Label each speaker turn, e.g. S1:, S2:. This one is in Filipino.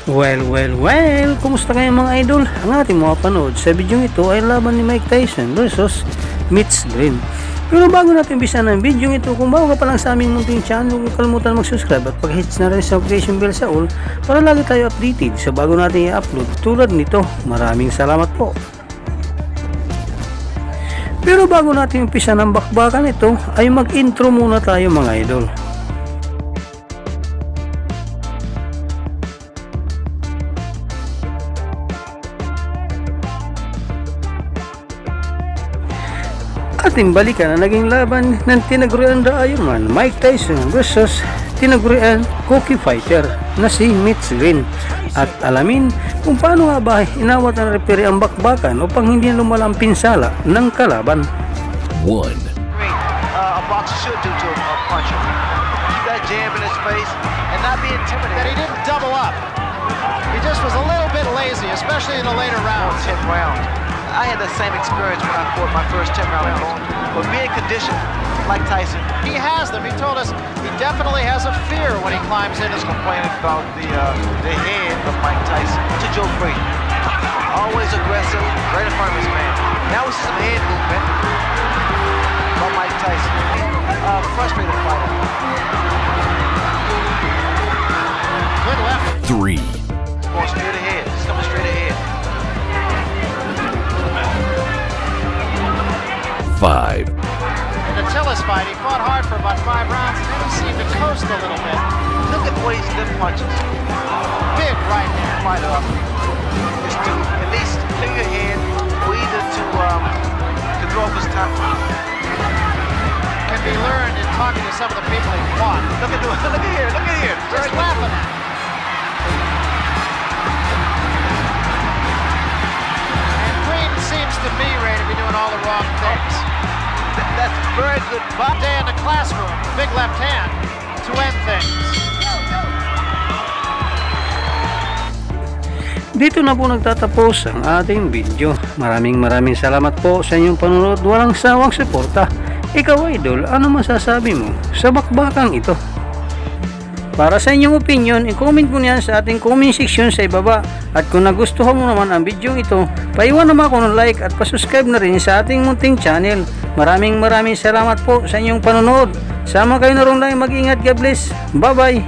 S1: Well, kumusta kayo mga idol? Ang ating mga panood sa video ito ay laban ni Mike Tyson versus Mitch Green. Pero bago natin umpisa ng video ito, kung bago ka pa lang sa aming munting channel, huwag kalimutan mag-subscribe at pag-hit na rin sa notification bell sa all para lagi tayo updated sa bago natin i-upload tulad nito. Maraming salamat po. Pero bago natin umpisa ng bakbakan ito, ay mag-intro muna tayo mga idol. Ating balikan ang naging laban ng tinagurian na Ironman Mike Tyson versus tinagurian cookie fighter na si Mitch Green, at alamin kung paano nga ba inawat ng referee ang bakbakan upang hindi lumala ang pinsala ng kalaban.
S2: 1. A boxer should do to a puncher. Keep that jab in his face and not be intimidated.
S3: That he didn't double up. He just was a little bit lazy, especially in the later rounds.
S2: 10th round. I had the same experience when I fought my first 10 rounds. But being conditioned like Tyson,
S3: he has them. He told us he definitely has a fear when he climbs in.
S2: is complaining about the head of Mike Tyson to Joe Frazier. Always aggressive, right in front of his man. Now we see some head movement from Mike Tyson. Frustrated fighter.
S3: Good left.
S4: 3.
S2: Going straight ahead. He's coming straight ahead.
S4: 5.
S3: In the Tillis fight, he fought hard for about 5 rounds, and then he seemed to coast a little bit.
S2: Look at the way he's left punches.
S3: Big right hand.
S2: Fighter up is to at least clear your head or either to throw up his top.
S3: Can be learned in talking to some of the people he fought.
S2: Look at here, look at here.
S3: Just laughing at him. And Green seems to me, Ray, to be doing all the wrong things.
S2: That's very good.
S3: Bob Day in the classroom, big left hand to end things.
S1: Dito na po nagtatapos ang ating video. Maraming salamat po sa inyong panonood. Walang sawang suporta. Ikaw idol, ano masasabi mo sa bakbakang ito? Para sa inyong opinion, i-comment mo niyan sa ating comment section sa ibaba. At kung nagustuhan mo naman ang video ito, paiwan naman ako ng like at pasubscribe na rin sa ating munting channel. Maraming salamat po sa inyong panonood. Sama kayo na rin lang, mag-ingat, God bless. Bye bye.